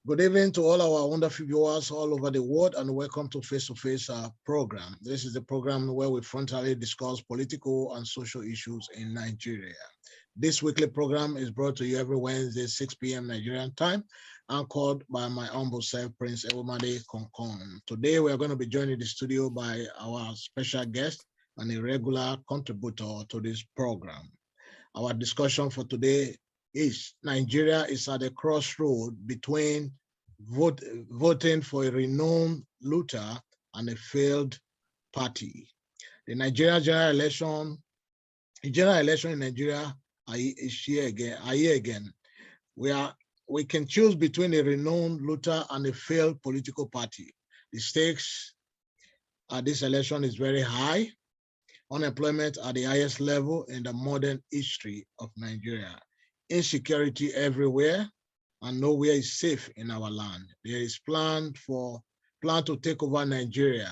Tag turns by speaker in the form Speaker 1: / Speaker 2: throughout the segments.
Speaker 1: Good evening to all our wonderful viewers all over the world, and welcome to Face-to-Face program. This is the program where we frontally discuss political and social issues in Nigeria. This weekly program is brought to you every Wednesday, 6 p.m. Nigerian time, anchored by my humble self, Prince Ewumade Konkon. Today, we are going to be joined in the studio by our special guest and a regular contributor to this program. Our discussion for today is Nigeria is at a crossroad between voting for a renowned looter and a failed party. The Nigerian general election in Nigeria is here again. We can choose between a renowned looter and a failed political party. The stakes at this election is very high. Unemployment at the highest level in the modern history of Nigeria. Insecurity everywhere, and nowhere is safe in our land. There is plan to take over Nigeria.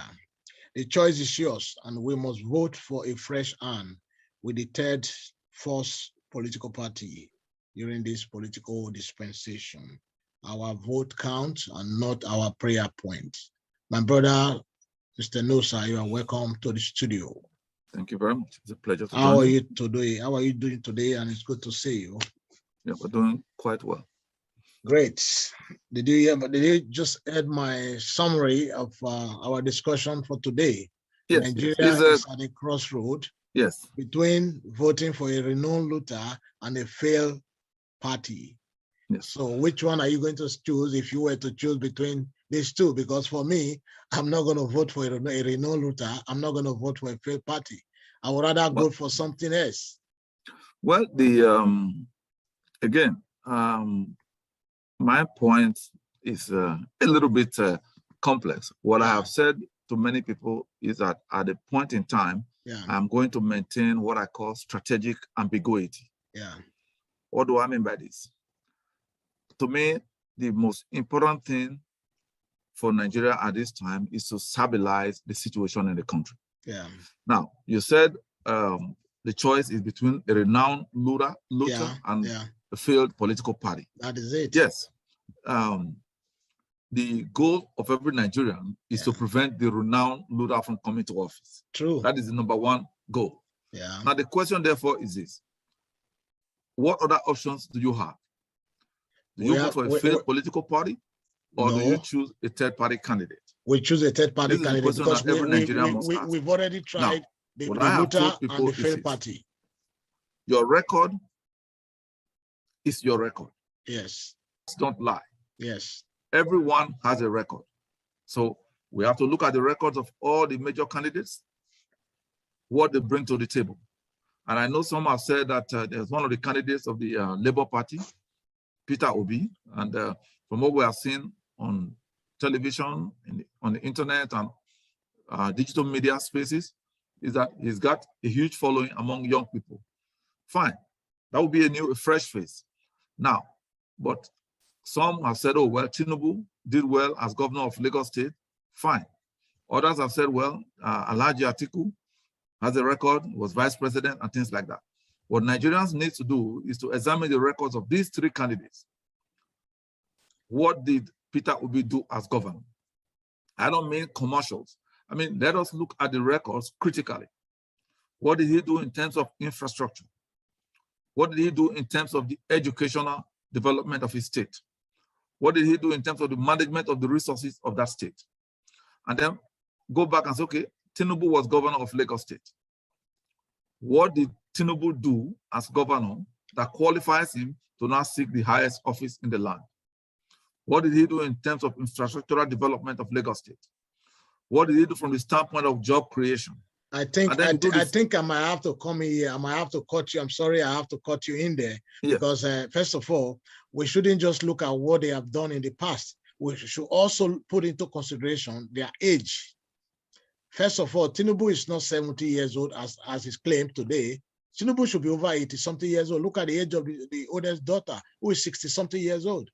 Speaker 1: The choice is yours, and we must vote for a fresh hand with the third force political party during this political dispensation. Our vote counts and not our prayer point. My brother, Mr. Nosa, you are welcome to the studio.
Speaker 2: Thank you very much. It's a pleasure to
Speaker 1: How are you today? How are you doing today? And it's good to see you.
Speaker 2: Yeah, we're doing quite well.
Speaker 1: Great. Did you just heard my summary of our discussion for today?
Speaker 2: Yes,
Speaker 1: Nigeria
Speaker 2: yes.
Speaker 1: is at a crossroad.
Speaker 2: Yes.
Speaker 1: Between voting for a renowned looter and a failed party.
Speaker 2: Yes.
Speaker 1: So which one are you going to choose if you were to choose between these two? Because for me, I'm not going to vote for a renowned looter. I'm not going to vote for a failed party. I would rather go for something else.
Speaker 2: Well, again, my point is a little bit complex. What I have said to many people is that at a point in time, I'm going to maintain what I call strategic ambiguity. What do I mean by this? To me, the most important thing for Nigeria at this time is to stabilize the situation in the country. Now, you said the choice is between a renowned looter and a failed political party.
Speaker 1: That is it.
Speaker 2: Yes. The goal of every Nigerian is to prevent the renowned looter from coming to office.
Speaker 1: True.
Speaker 2: That is the number one goal. Now, the question, therefore, is this. What other options do you have? Do you vote for a failed political party, or do you choose a third-party candidate?
Speaker 1: We choose a third-party candidate because we've already tried the looter and the failed party.
Speaker 2: Your record is your record.
Speaker 1: Yes.
Speaker 2: Don't lie.
Speaker 1: Yes.
Speaker 2: Everyone has a record. So we have to look at the records of all the major candidates, what they bring to the table. And I know some have said that there's one of the candidates of the Labour Party, Peter Obi, and from what we have seen on television, on the internet, and digital media spaces, is that he's got a huge following among young people. Fine. That would be a fresh face. Now, but some have said, oh, well, Tinubu did well as governor of Lagos State. Fine. Others have said, well, Alhaji Atiku has a record, was vice president, and things like that. What Nigerians need to do is to examine the records of these three candidates. What did Peter Obi do as governor? I don't mean commercials. I mean, let us look at the records critically. What did he do in terms of infrastructure? What did he do in terms of the educational development of his state? What did he do in terms of the management of the resources of that state? And then go back and say, okay, Tinubu was governor of Lagos State. What did Tinubu do as governor that qualifies him to now seek the highest office in the land? What did he do in terms of infrastructural development of Lagos State? What did he do from the standpoint of job creation?
Speaker 1: I think I might have to come in here. I might have to cut you. I'm sorry, I have to cut you in there because first of all, we shouldn't just look at what they have done in the past. We should also put into consideration their age. First of all, Tinubu is not 70 years old as is claimed today. Tinubu should be over 80-something years old. Look at the age of the oldest daughter, who is 60-something years old.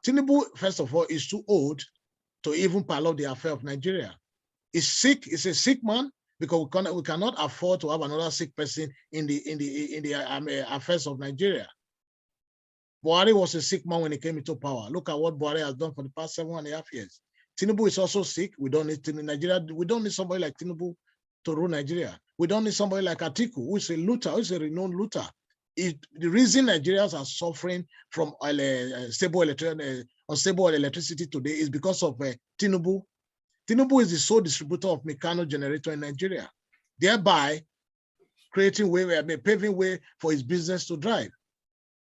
Speaker 1: Tinubu, first of all, is too old to even pile up the affair of Nigeria. He's sick. He's a sick man. Because we cannot afford to have another sick person in the affairs of Nigeria. Buhari was a sick man when he came into power. Look at what Buhari has done for the past 7.5 years. Tinubu is also sick. We don't need Nigeria. We don't need somebody like Tinubu to rule Nigeria. We don't need somebody like Atiku, who is a looter, who is a renowned looter. The reason Nigerians are suffering from unstable electricity today is because of Tinubu. Tinubu is the sole distributor of Meccano generator in Nigeria, thereby creating paving way for his business to drive.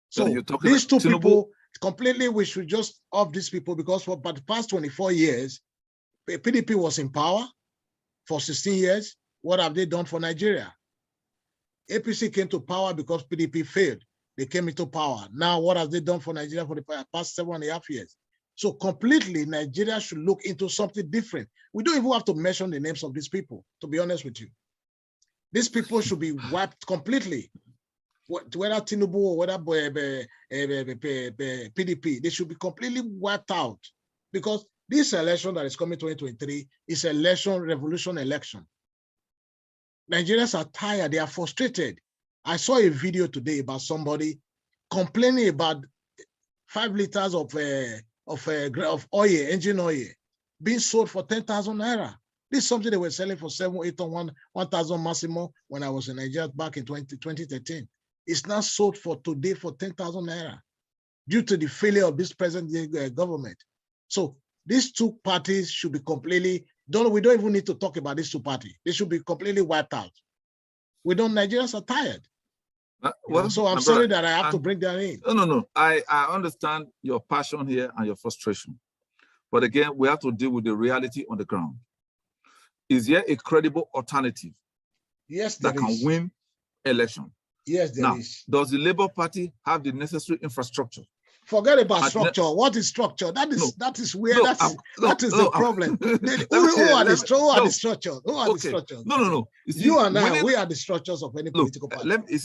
Speaker 1: So these two people, completely, we should just off these people, because for the past 24 years, PDP was in power for 16 years. What have they done for Nigeria? APC came to power because PDP failed. They came into power. Now, what have they done for Nigeria for the past 7.5 years? So completely, Nigeria should look into something different. We don't even have to mention the names of these people, to be honest with you. These people should be wiped completely. Whether Tinubu or whether PDP, they should be completely wiped out, because this election that is coming 2023 is an election, revolution election. Nigerians are tired, they are frustrated. I saw a video today about somebody complaining about 5 liters of oil, engine oil, being sold for 10,000 naira. This is something they were selling for 7, 8, or 1,000 maximum when I was in Nigeria back in 2013. It's now sold for today for 10,000 naira due to the failure of this present government. So these two parties should be completely, we don't even need to talk about these two parties. They should be completely wiped out. Nigerians are tired. So I'm sorry that I have to bring that in.
Speaker 2: No. I understand your passion here and your frustration. But again, we have to deal with the reality on the ground. Is there a credible alternative that can win election?
Speaker 1: Yes, there is.
Speaker 2: Does the Labour Party have the necessary infrastructure?
Speaker 1: Forget about structure. What is structure? That is where that is the problem. Who are the structures? Who are the structures?
Speaker 2: No.
Speaker 1: You and I, we are the structures of any political party.
Speaker 2: You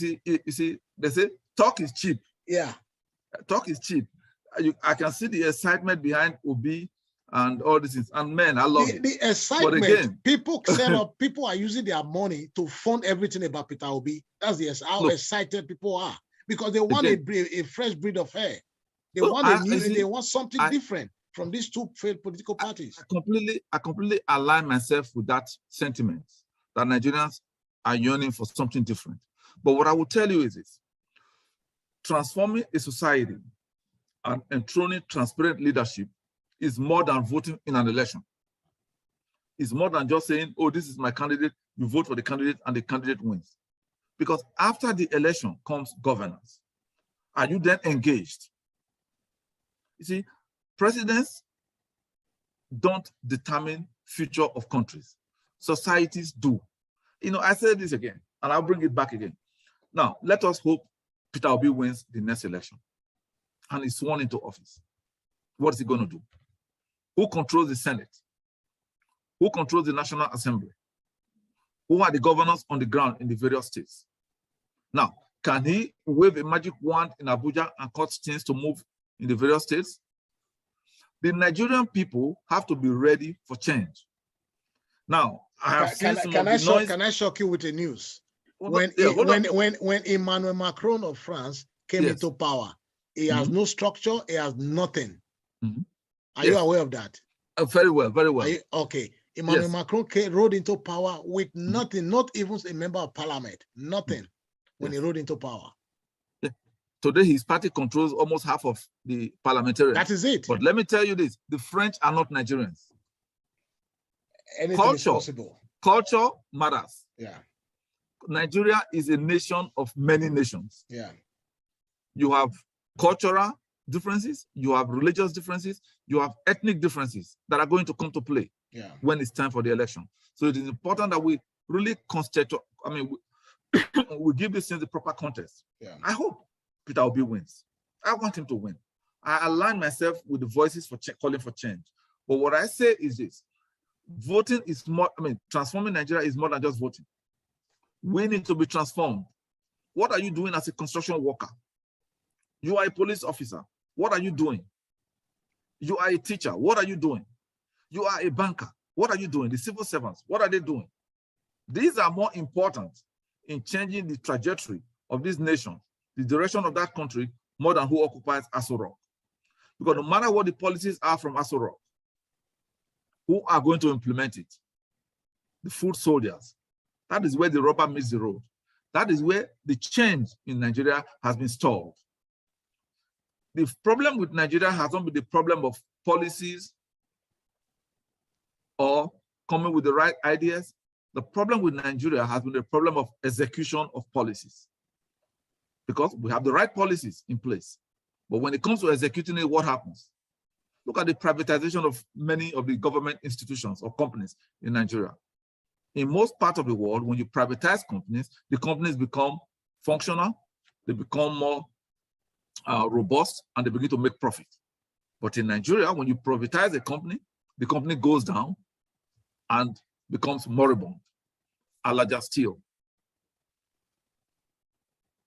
Speaker 2: see, they say talk is cheap.
Speaker 1: Yeah.
Speaker 2: Talk is cheap. I can see the excitement behind Obi and all these things. And man, I love it.
Speaker 1: The excitement. But again, people set up, people are using their money to fund everything about Peter Obi. That's how excited people are, because they want a fresh breed of air. They want something different from these two failed political parties.
Speaker 2: I completely align myself with that sentiment, that Nigerians are yearning for something different. But what I will tell you is this: transforming a society and enthroning transparent leadership is more than voting in an election. It's more than just saying, oh, this is my candidate, you vote for the candidate and the candidate wins. Because after the election comes governance. Are you then engaged? You see, presidents don't determine future of countries. Societies do. You know, I said this again, and I'll bring it back again. Now, let us hope Peter Obi wins the next election and is sworn into office. What is he going to do? Who controls the Senate? Who controls the National Assembly? Who are the governors on the ground in the various states? Now, can he wave a magic wand in Abuja and cause things to move in the various states? The Nigerian people have to be ready for change. Now, I have seen some of the noise.
Speaker 1: Can I shock you with the news? When Emmanuel Macron of France came into power, he has no structure, he has nothing. Are you aware of that?
Speaker 2: Very well, very well.
Speaker 1: Okay. Emmanuel Macron rode into power with nothing, not even a member of parliament, nothing when he rode into power.
Speaker 2: Today, his party controls almost half of the parliamentarians.
Speaker 1: That is it.
Speaker 2: But let me tell you this, the French are not Nigerians.
Speaker 1: Anything is possible.
Speaker 2: Culture matters.
Speaker 1: Yeah.
Speaker 2: Nigeria is a nation of many nations.
Speaker 1: Yeah.
Speaker 2: You have cultural differences, you have religious differences, you have ethnic differences that are going to come to play when it's time for the election. So it is important that we really we give these things the proper context.
Speaker 1: Yeah.
Speaker 2: I hope Peter Obi wins. I want him to win. I align myself with the voices for calling for change. But what I say is this: voting is more, transforming Nigeria is more than just voting. We need to be transformed. What are you doing as a construction worker? You are a police officer. What are you doing? You are a teacher. What are you doing? You are a banker. What are you doing? The civil servants, what are they doing? These are more important in changing the trajectory of this nation, the direction of that country, more than who occupies Aso Rock. Because no matter what the policies are from Aso Rock, who are going to implement it? The foot soldiers. That is where the rubber meets the road. That is where the change in Nigeria has been stalled. The problem with Nigeria has not been the problem of policies or coming with the right ideas. The problem with Nigeria has been the problem of execution of policies. Because we have the right policies in place. But when it comes to executing it, what happens? Look at the privatization of many of the government institutions or companies in Nigeria. In most parts of the world, when you privatize companies, the companies become functional, they become more robust, and they begin to make profit. But in Nigeria, when you privatize a company, the company goes down and becomes moribund. Alaja Steel.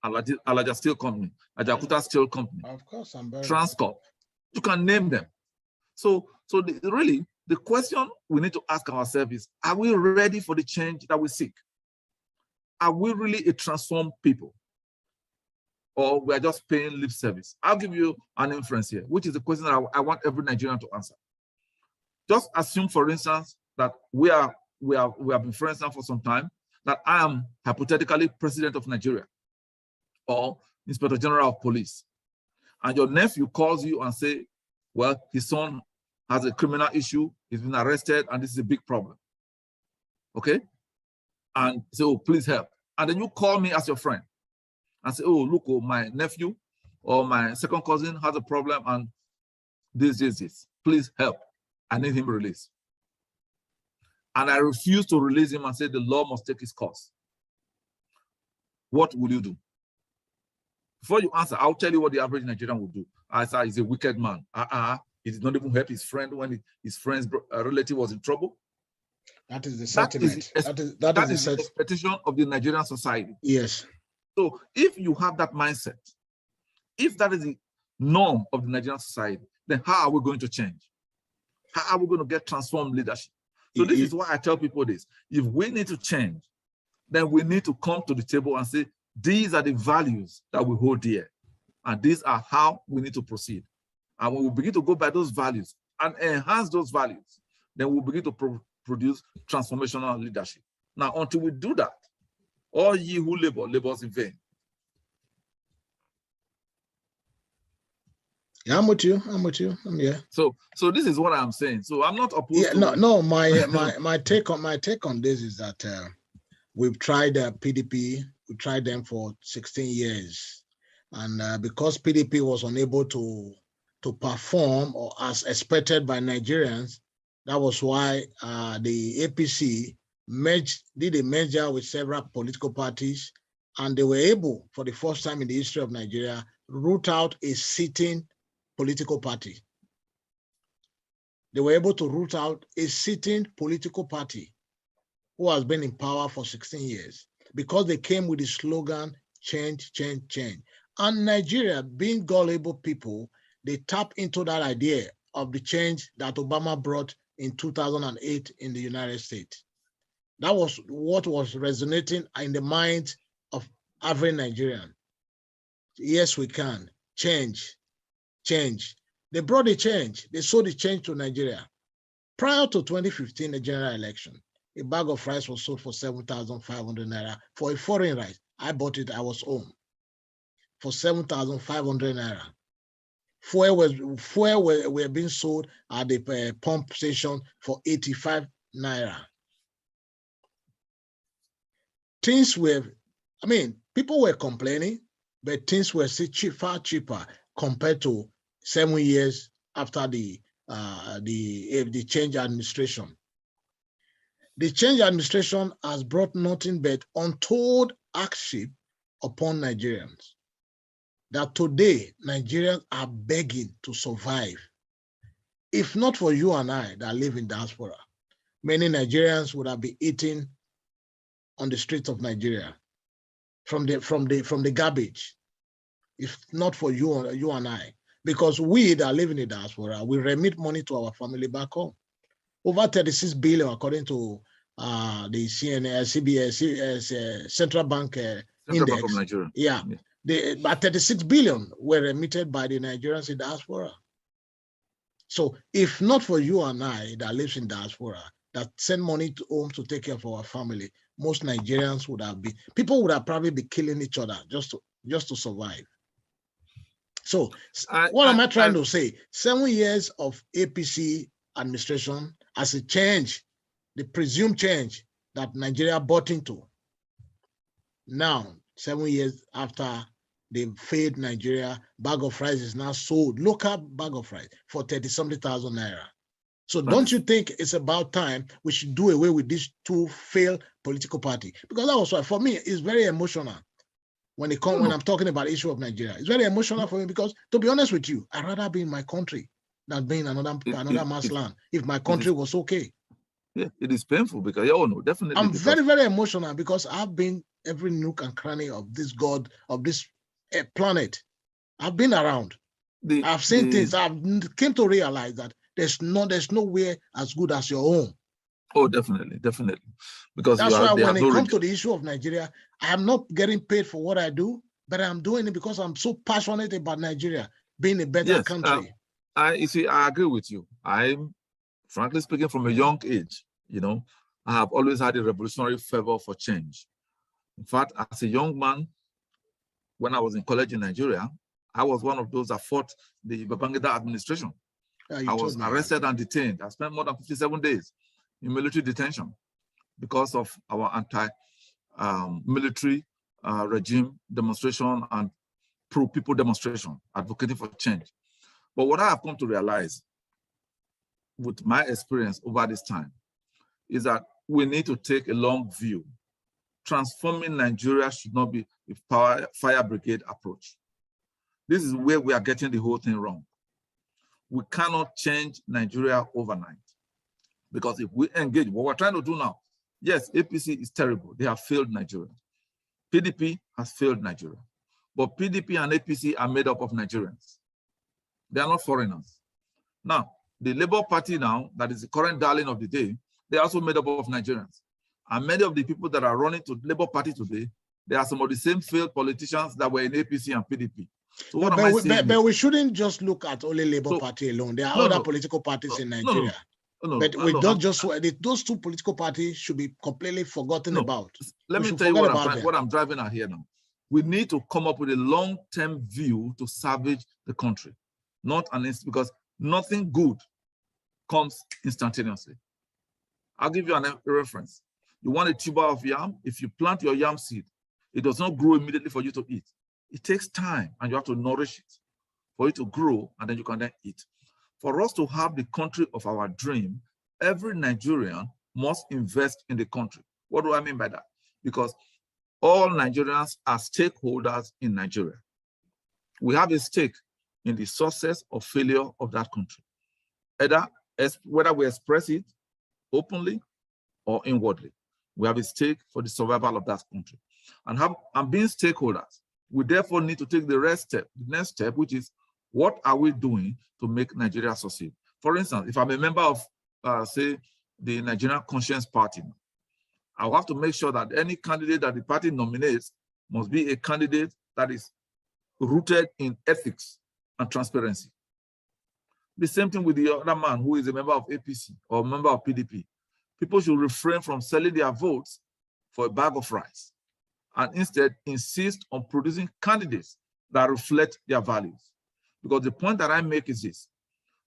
Speaker 2: Alaja Steel Company, Ajakuta Steel Company,
Speaker 1: of course, I'm very
Speaker 2: Transcorp. You can name them. So really, the question we need to ask ourselves is, are we ready for the change that we seek? Are we really a transformed people? Or we are just paying lip service? I'll give you an inference here, which is the question that I want every Nigerian to answer. Just assume, for instance, that we have been friends now for some time, that I am hypothetically president of Nigeria or Inspector General of Police. And your nephew calls you and say, well, his son has a criminal issue, he's been arrested, and this is a big problem. Okay? And say, oh, please help. And then you call me as your friend and say, oh, look, oh, my nephew or my second cousin has a problem and this. Please help. I need him released. And I refuse to release him and say the law must take its course. What will you do? Before you answer, I'll tell you what the average Nigerian would do. I say he's a wicked man. He did not even help his friend when his friend's relative was in trouble.
Speaker 1: That is the sentiment.
Speaker 2: That is the expectation of the Nigerian society.
Speaker 1: Yes.
Speaker 2: So if you have that mindset, if that is the norm of the Nigerian society, then how are we going to change? How are we going to get transformed leadership? So this is why I tell people this. If we need to change, then we need to come to the table and say, these are the values that we hold dear. And these are how we need to proceed. And when we begin to go by those values and enhance those values, then we'll begin to produce transformational leadership. Now, until we do that, all ye who labor, labors in vain.
Speaker 1: Yeah, I'm with you. I'm here.
Speaker 2: So this is what I'm saying. So I'm not opposed to
Speaker 1: no, my take on this is that we've tried PDP, we tried them for 16 years. And because PDP was unable to perform or as expected by Nigerians, that was why the APC did a merger with several political parties, and they were able, for the first time in the history of Nigeria, root out a sitting political party. They were able to root out a sitting political party who has been in power for 16 years because they came with the slogan, change, change, change. And Nigeria, being gullible people, they tap into that idea of the change that Obama brought in 2008 in the United States. That was what was resonating in the minds of every Nigerian. Yes, we can. Change. Change. They brought the change. They sold the change to Nigeria. Prior to 2015, the general election, a bag of rice was sold for 7,500 naira for a foreign rice. I bought it, I was home, for 7,500 naira. Fuel were being sold at the pump station for 85 naira. Things were, people were complaining, but things were still far cheaper compared to 7 years after the change administration. The change administration has brought nothing but untold hardship upon Nigerians. That today, Nigerians are begging to survive. If not for you and I that live in diaspora, many Nigerians would have been eating on the streets of Nigeria from the garbage. If not for you and I, because we that live in the diaspora, we remit money to our family back home. Over 36 billion, according to the CBS Central Bank Index.
Speaker 2: Bank of Nigeria.
Speaker 1: Yeah, About 36 billion were remitted by the Nigerians in diaspora. So if not for you and I that lives in diaspora, that send money to home to take care of our family, most Nigerians would have been, people would have probably been killing each other just to survive. So what am I trying to say? 7 years of APC administration as a change, the presumed change that Nigeria bought into. Now, 7 years after they failed Nigeria, bag of rice is now sold, local bag of rice, for 30-something thousand naira. So don't you think it's about time we should do away with these two failed political parties? Because that was why, for me, it's very emotional when when I'm talking about the issue of Nigeria. It's very emotional for me because, to be honest with you, I'd rather be in my country than being another man's land if my country was okay.
Speaker 2: Yeah, it is painful because, no, definitely.
Speaker 1: I'm very, very emotional because I've been every nook and cranny of this planet. I've been around. I've seen things. I've came to realize that there's nowhere as good as your own.
Speaker 2: Oh, definitely. Because
Speaker 1: that's why when it comes to the issue of Nigeria, I am not getting paid for what I do, but I'm doing it because I'm so passionate about Nigeria being a better country.
Speaker 2: I agree with you. I'm, frankly speaking, from a young age, I have always had a revolutionary fervor for change. In fact, as a young man, when I was in college in Nigeria, I was one of those that fought the Babangida administration. I was arrested and detained. I spent more than 57 days in military detention because of our anti-military regime demonstration and pro-people demonstration, advocating for change. But what I have come to realize with my experience over this time is that we need to take a long view. Transforming Nigeria should not be a fire brigade approach. This is where we are getting the whole thing wrong. We cannot change Nigeria overnight. Because if we engage, what we're trying to do now, yes, APC is terrible. They have failed Nigeria. PDP has failed Nigeria. But PDP and APC are made up of Nigerians. They are not foreigners. Now, the Labour Party now, that is the current darling of the day, they are also made up of Nigerians. And many of the people that are running to the Labour Party today, they are some of the same failed politicians that were in APC and PDP. So what am I saying?
Speaker 1: But we shouldn't just look at only Labour Party alone. There are other political parties in Nigeria. But we don't just, those two political parties should be completely forgotten about.
Speaker 2: Let me tell you what I'm driving at here now. We need to come up with a long-term view to salvage the country, not an instant, because nothing good comes instantaneously. I'll give you a reference. You want a tuber of yam? If you plant your yam seed, it does not grow immediately for you to eat. It takes time and you have to nourish it for it to grow, and then you can then eat. For us to have the country of our dream, every Nigerian must invest in the country. What do I mean by that? Because all Nigerians are stakeholders in Nigeria. We have a stake in the success or failure of that country, whether we express it openly or inwardly. We have a stake for the survival of that country. And being stakeholders, we therefore need to take the next step, which is, what are we doing to make Nigeria succeed? For instance, if I'm a member of, say, the Nigerian Conscience Party, I'll have to make sure that any candidate that the party nominates must be a candidate that is rooted in ethics and transparency. The same thing with the other man who is a member of APC or a member of PDP. People should refrain from selling their votes for a bag of rice and instead insist on producing candidates that reflect their values. Because the point that I make is this,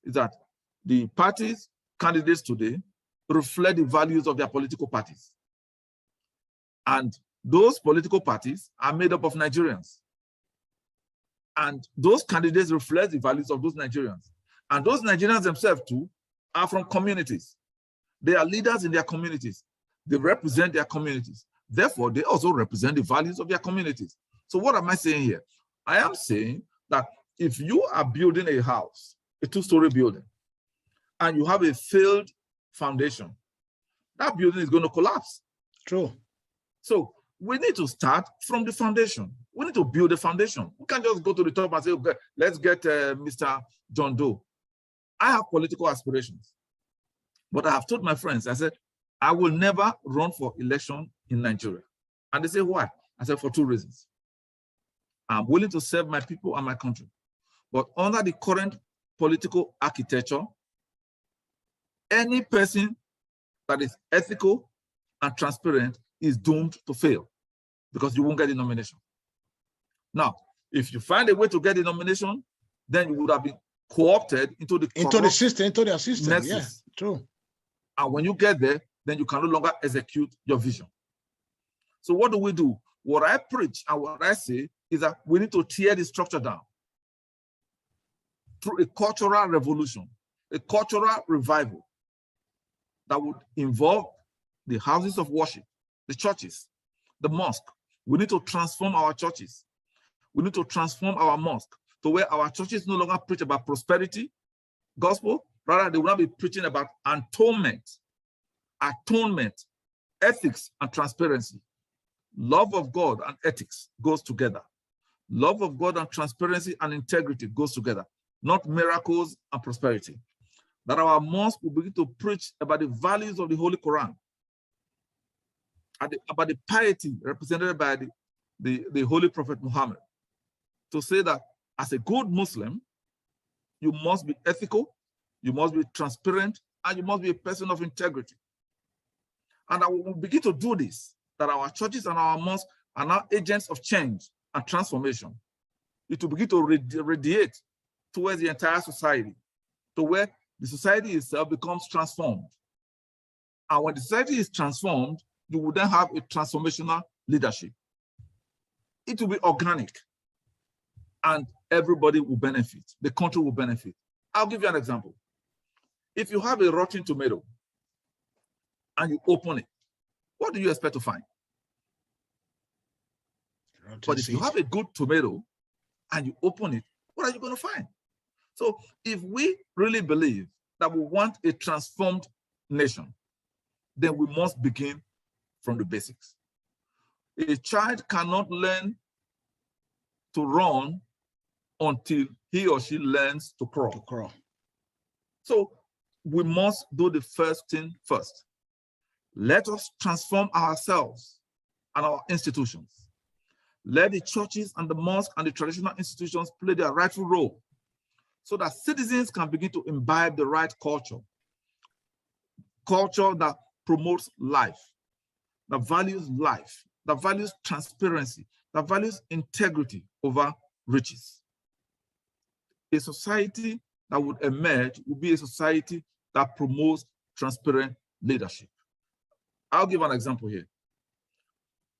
Speaker 2: is that the parties, candidates today, reflect the values of their political parties. And those political parties are made up of Nigerians. And those candidates reflect the values of those Nigerians. And those Nigerians themselves too are from communities. They are leaders in their communities. They represent their communities. Therefore, they also represent the values of their communities. So what am I saying here? I am saying that if you are building a house, a two-story building, and you have a failed foundation, that building is going to collapse.
Speaker 1: True.
Speaker 2: So we need to start from the foundation. We need to build a foundation. We can't just go to the top and say, okay, let's get Mr. John Doe. I have political aspirations, but I have told my friends, I said, I will never run for election in Nigeria. And they say, why? I said, for two reasons. I'm willing to serve my people and my country. But under the current political architecture, any person that is ethical and transparent is doomed to fail because you won't get the nomination. Now, if you find a way to get the nomination, then you would have been co-opted into the
Speaker 1: system, into their system.
Speaker 2: nexus.
Speaker 1: Yeah, true.
Speaker 2: And when you get there, then you can no longer execute your vision. So what do? What I preach and what I say is that we need to tear the structure down through a cultural revolution, a cultural revival that would involve the houses of worship, the churches, the mosque. We need to transform our churches. We need to transform our mosque to where our churches no longer preach about prosperity, gospel, rather they will not be preaching about atonement, ethics and transparency. Love of God and ethics goes together. Love of God and transparency and integrity goes together, not miracles and prosperity. That our mosque will begin to preach about the values of the Holy Quran, about the piety represented by the Holy Prophet Muhammad, to say that as a good Muslim, you must be ethical, you must be transparent, and you must be a person of integrity. And I will begin to do this, that our churches and our mosques are now agents of change and transformation. It will begin to radiate towards the entire society, to where the society itself becomes transformed. And when the society is transformed, you will then have a transformational leadership. It will be organic, and everybody will benefit. The country will benefit. I'll give you an example. If you have a rotten tomato and you open it, what do you expect to find? But if you have a good tomato and you open it, what are you going to find? So if we really believe that we want a transformed nation, then we must begin from the basics. A child cannot learn to run until he or she learns to crawl. So we must do the first thing first. Let us transform ourselves and our institutions. Let the churches and the mosques and the traditional institutions play their rightful role so that citizens can begin to imbibe the right culture that promotes life, that values transparency, that values integrity over riches. A society that would emerge would be a society that promotes transparent leadership. I'll give an example here.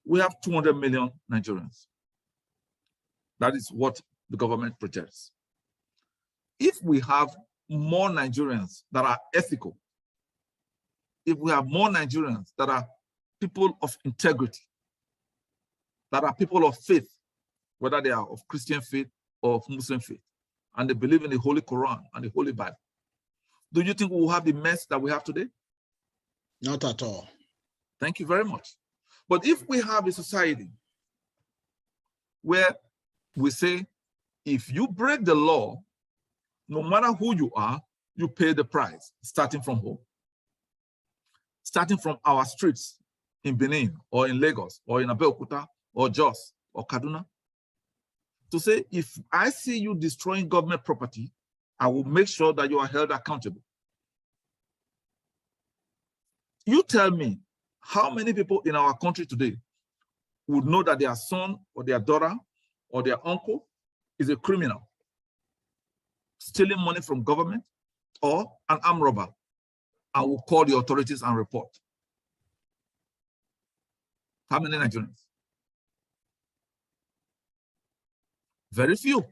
Speaker 2: We have 200 million Nigerians. That is what the government projects. If we have more Nigerians that are ethical, if we have more Nigerians that are people of integrity, that are people of faith, whether they are of Christian faith or of Muslim faith, and they believe in the Holy Quran and the Holy Bible, do you think we will have the mess that we have today?
Speaker 1: Not at all.
Speaker 2: Thank you very much. But if we have a society where we say, if you break the law, no matter who you are, you pay the price, starting from home. Starting from our streets in Benin or in Lagos or in Abeokuta or Jos or Kaduna. To say, if I see you destroying government property, I will make sure that you are held accountable. You tell me, how many people in our country today would know that their son or their daughter or their uncle is a criminal, stealing money from government or an armed robber, and will call the authorities and report? How many Nigerians? Very few.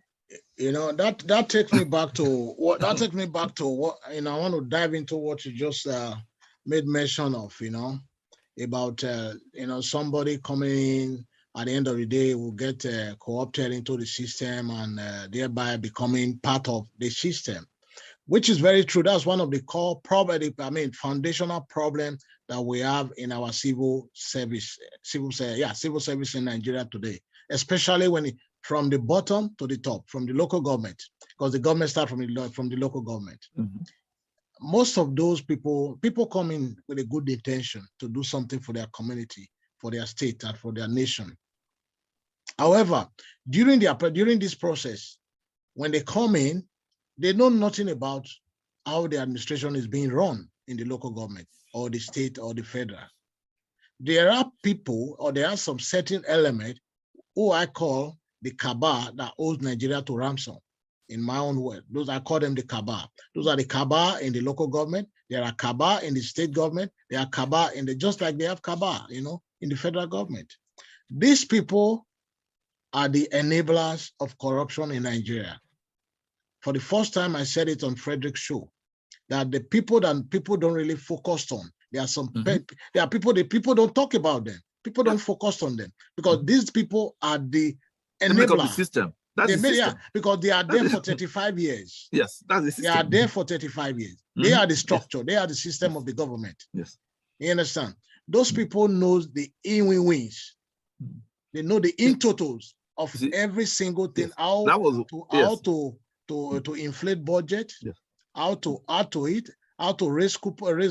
Speaker 1: You know, that takes me back to what I want to dive into what you just made mention of, about somebody coming in at the end of the day will get co-opted into the system and thereby becoming part of the system, which is very true. That's one of the core foundational problem that we have in our civil service in Nigeria today, especially when from the bottom to the top, from the local government, because the government starts from the local government. Mm-hmm. Most of those people come in with a good intention to do something for their community, for their state, and for their nation. However, during this process, when they come in, they know nothing about how the administration is being run in the local government or the state or the federal. There are people, or there are some certain element who I call the cabal that owes Nigeria to ransom. In my own word, those I call them the cabal. Those are the cabal in the local government. There are cabal in the state government. There are cabal in the, just like they have cabal, you know, in the federal government. These people are the enablers of corruption in Nigeria. For the first time, I said it on Frederick's show, that the people that people don't really focus on. There are some there are people that people don't talk about them. People don't focus on them because these people are the enabler.
Speaker 2: The system. That's the system.
Speaker 1: Yeah, because they are there for 35 years.
Speaker 2: Yes, that's the system.
Speaker 1: They are there for 35 years. They are the structure. Yes. They are the system of the government.
Speaker 2: Yes.
Speaker 1: You understand? Those people knows the in-wins. They know the in-totals of every single thing. How to inflate budget, how to add to it, how to raise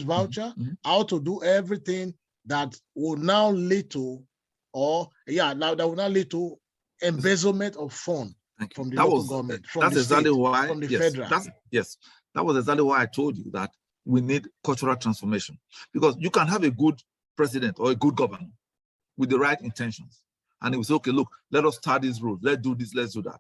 Speaker 1: voucher, how to do everything that will now lead to, that will now lead to embezzlement of funds from the local government, from the state, from the federal.
Speaker 2: That was exactly why I told you that we need cultural transformation, because you can have a good president or a good governor with the right intentions, and he will say, okay, look, let us start these rules, let's do this, let's do that.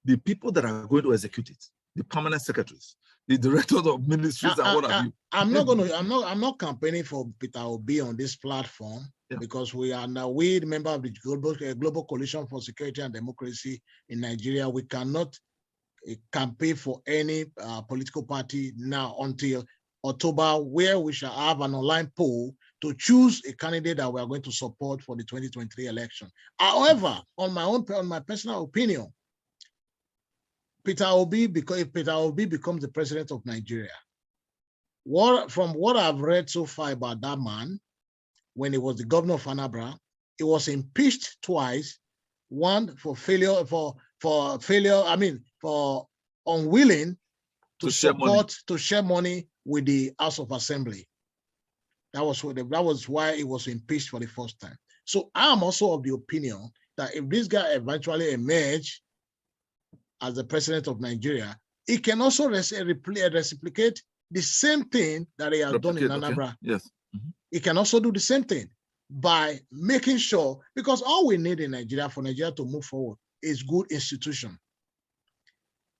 Speaker 2: The people that are going to execute it, the permanent secretaries, the directors of ministries, and what have you.
Speaker 1: I'm not campaigning for Peter Obi on this platform, because we are now, the member of the Global Coalition for Security and Democracy in Nigeria. We cannot campaign for any political party now until October, where we shall have an online poll to choose a candidate that we are going to support for the 2023 election. However, on my personal opinion, if Peter Obi becomes the president of Nigeria, from what I've read so far about that man, when he was the governor of Anambra, he was impeached twice. One for failure, for unwilling to share money with the House of Assembly. That was why he was impeached for the first time. So I'm also of the opinion that if this guy eventually emerges as the president of Nigeria, he can also reciprocate the same thing that he has done in Anambra.
Speaker 2: Okay. Yes.
Speaker 1: He can also do the same thing by making sure, because all we need in Nigeria for Nigeria to move forward is good institution.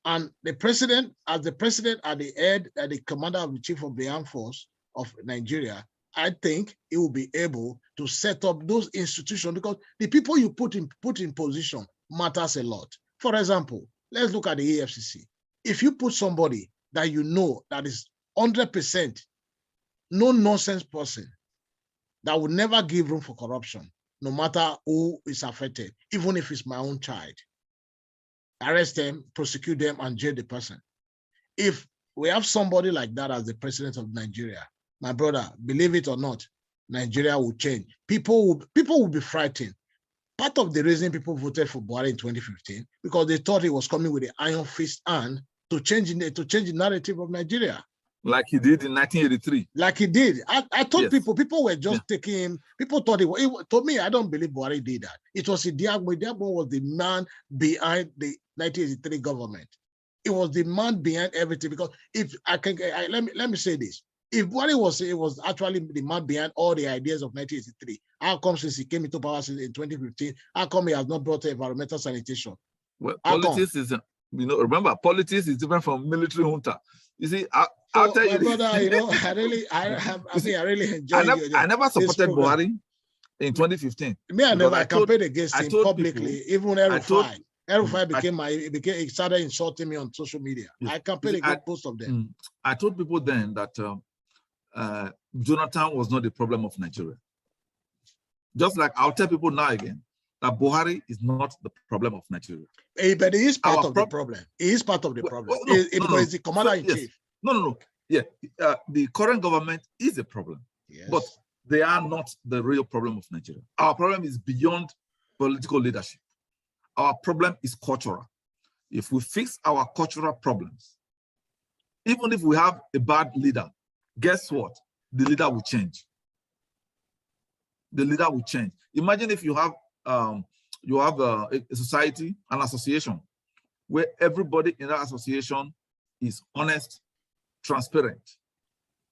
Speaker 1: And the president, at the head, at the commander of the chief of the armed force of Nigeria, I think he will be able to set up those institutions, because the people you put in position matters a lot. For example, let's look at the EFCC. If you put somebody that you know that is 100% no nonsense person, that would never give room for corruption, no matter who is affected, even if it's my own child, arrest them, prosecute them, and jail the person. If we have somebody like that as the president of Nigeria, my brother, believe it or not, Nigeria will change. People will be frightened. Part of the reason people voted for Buhari in 2015, because they thought he was coming with an iron fist hand to change the narrative of Nigeria.
Speaker 2: Like he did in 1983.
Speaker 1: Like he did. I thought people were just taking him. People thought to me, I don't believe Buhari did that. It was Idiagbo. Idiagbo was the man behind the 1983 government. It was the man behind everything. Because let me say this. If Buhari was actually the man behind all the ideas of 1983, how come since he came into power in 2015, how come he has not brought environmental sanitation?
Speaker 2: Well, politics is, remember, politics is different from military junta. You see, I'll tell you,
Speaker 1: brother, I really enjoy it.
Speaker 2: I never supported Buhari in 2015.
Speaker 1: Me, I campaigned against him publicly, even El-Rufai. El-Rufai he started insulting me on social media. I campaigned against most of them.
Speaker 2: I told people then that Jonathan was not the problem of Nigeria. Just like I'll tell people now again, that Buhari is not the problem of Nigeria.
Speaker 1: But he is part of the problem. He is part of the problem. Because he's the commander-in-chief.
Speaker 2: No. Yeah, the current government is a problem.
Speaker 1: Yes.
Speaker 2: But they are not the real problem of Nigeria. Our problem is beyond political leadership. Our problem is cultural. If we fix our cultural problems, even if we have a bad leader, guess what? The leader will change. The leader will change. Imagine if you have you have a society, an association, where everybody in that association is honest, transparent.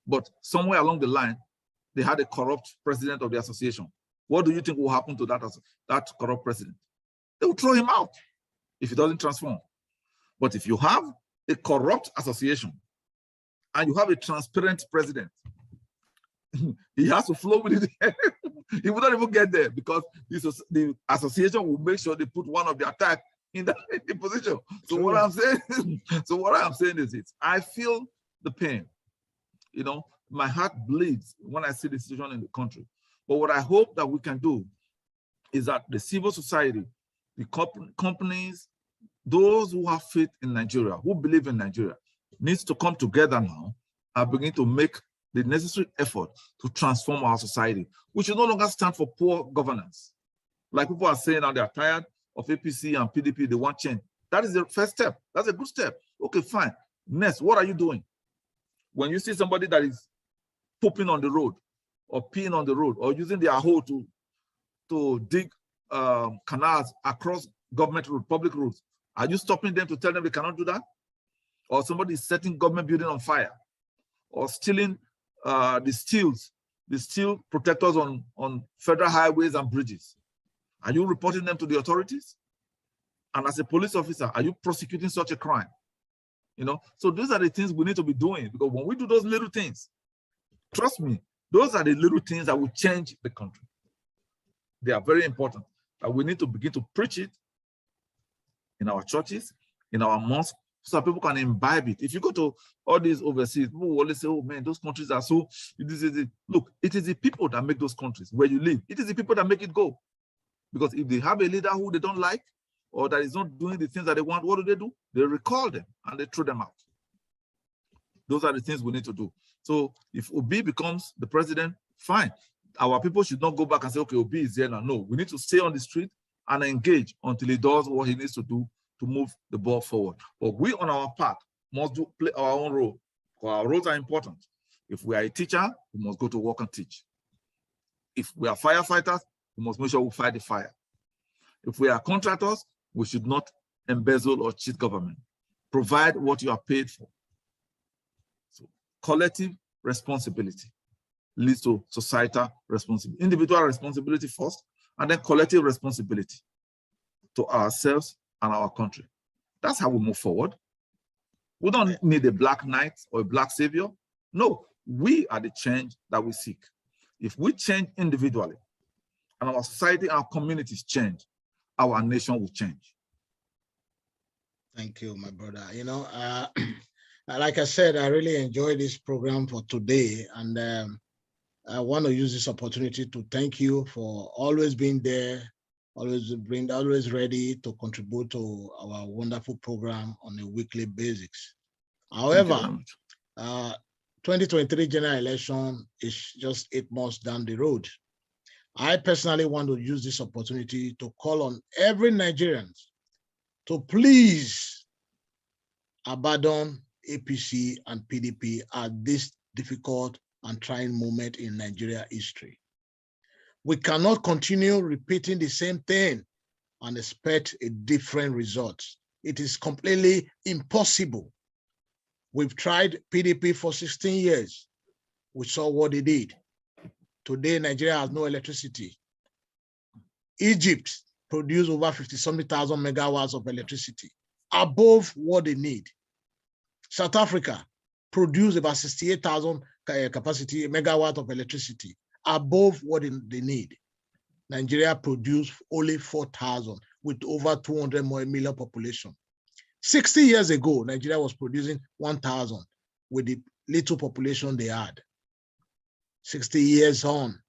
Speaker 2: But somewhere along the line, they had a corrupt president of the association. What do you think will happen to that corrupt president? They will throw him out if he doesn't transform. But if you have a corrupt association and you have a transparent president, he has to flow with it. He will not even get there because the association will make sure they put one of their attack in the position. So what I'm saying, is this: I feel the pain. You know, my heart bleeds when I see the situation in the country. But what I hope that we can do is that the civil society, the companies, those who have faith in Nigeria, who believe in Nigeria, needs to come together now and begin to make the necessary effort to transform our society. We should no longer stand for poor governance. Like people are saying now, they are tired of APC and PDP, they want change. That is the first step. That's a good step. Okay, fine. Next, what are you doing? When you see somebody that is pooping on the road or peeing on the road or using their hoe to dig canals across government road, public roads, are you stopping them to tell them they cannot do that? Or somebody is setting government building on fire or stealing the steel protectors on federal highways and bridges? Are you reporting them to the authorities? And as a police officer, are you prosecuting such a crime? You know, so those are the things we need to be doing, because when we do those little things, trust me, those are the little things that will change the country. They are very important. And we need to begin to preach it in our churches, in our mosques, so that people can imbibe it. If you go to all these overseas, people will always say, oh man, those countries are so, Look, it is the people that make those countries where you live. It is the people that make it go. Because if they have a leader who they don't like, or that is not doing the things that they want, what do? They recall them and they throw them out. Those are the things we need to do. So if Obi becomes the president, fine. Our people should not go back and say, okay, Obi is there now. No, we need to stay on the street and engage until he does what he needs to do to move the ball forward. But we on our part must play our own role, because our roles are important. If we are a teacher, we must go to work and teach. If we are firefighters, we must make sure we fight the fire. If we are contractors, we should not embezzle or cheat government. Provide what you are paid for. So collective responsibility leads to societal responsibility. Individual responsibility first, and then collective responsibility to ourselves and our country. That's how we move forward. We don't need a black knight or a black savior. No, we are the change that we seek. If we change individually, and our society and our communities change, our nation will change.
Speaker 1: Thank you, my brother. You know, like I said, I really enjoyed this program for today, and I want to use this opportunity to thank you for always being there, always ready to contribute to our wonderful program on a weekly basis. However, 2023 general election is just 8 months down the road. I personally want to use this opportunity to call on every Nigerian to please abandon APC and PDP at this difficult and trying moment in Nigeria history. We cannot continue repeating the same thing and expect a different result. It is completely impossible. We've tried PDP for 16 years. We saw what they did. Today, Nigeria has no electricity. Egypt produced over 50-something thousand megawatts of electricity, above what they need. South Africa produced about 68,000 capacity megawatt of electricity, above what they need. Nigeria produced only 4,000 with over 200 million population. 60 years ago, Nigeria was producing 1,000 with the little population they had. 60 years on,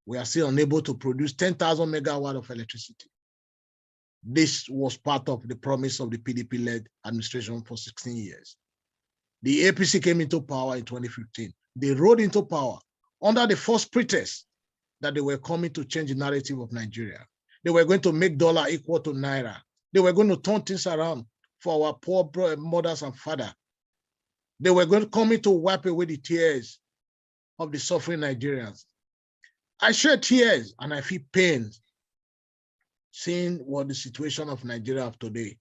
Speaker 1: we are still unable to produce 10,000 megawatt of electricity. This was part of the promise of the PDP-led administration for 16 years. The APC came into power in 2015. They rode into power under the false pretext that they were coming to change the narrative of Nigeria. They were going to make dollar equal to naira. They were going to turn things around for our poor mothers and fathers. They were going to come in to wipe away the tears of the suffering Nigerians. I shed tears and I feel pain seeing what the situation of Nigeria of today.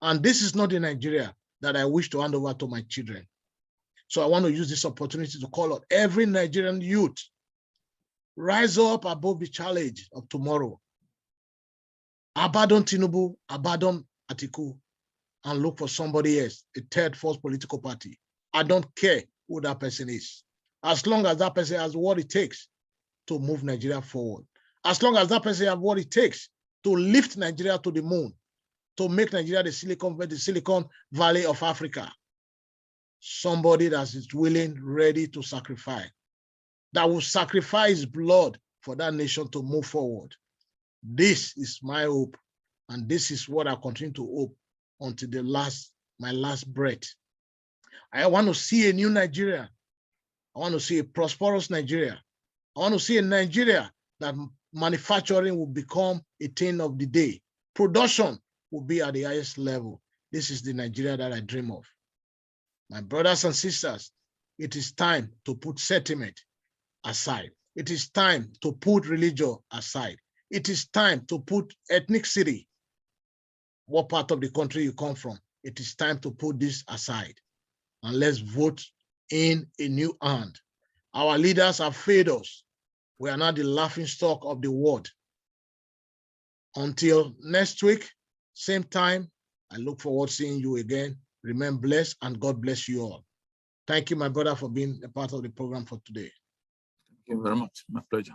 Speaker 1: And this is not the Nigeria that I wish to hand over to my children. So I want to use this opportunity to call on every Nigerian youth, rise up above the challenge of tomorrow. Abandon Tinubu, abandon Atiku, and look for somebody else, a third, fourth political party. I don't care who that person is. As long as that person has what it takes to move Nigeria forward. As long as that person has what it takes to lift Nigeria to the moon, to make Nigeria the Silicon Valley of Africa. Somebody that is willing, ready to sacrifice, that will sacrifice blood for that nation to move forward. This is my hope, and this is what I continue to hope until my last breath. I want to see a new Nigeria. I want to see a prosperous Nigeria. I want to see a Nigeria that manufacturing will become a thing of the day. Production will be at the highest level. This is the Nigeria that I dream of. My brothers and sisters, it is time to put sentiment aside. It is time to put religion aside. It is time to put ethnicity, what part of the country you come from. It is time to put this aside, and let's vote in a new hand. Our leaders have failed us. We are not the laughingstock of the world. Until next week, same time, I look forward to seeing you again. Remain blessed, and God bless you all. Thank you, my brother, for being a part of the program for today.
Speaker 2: Thank you very much. My pleasure.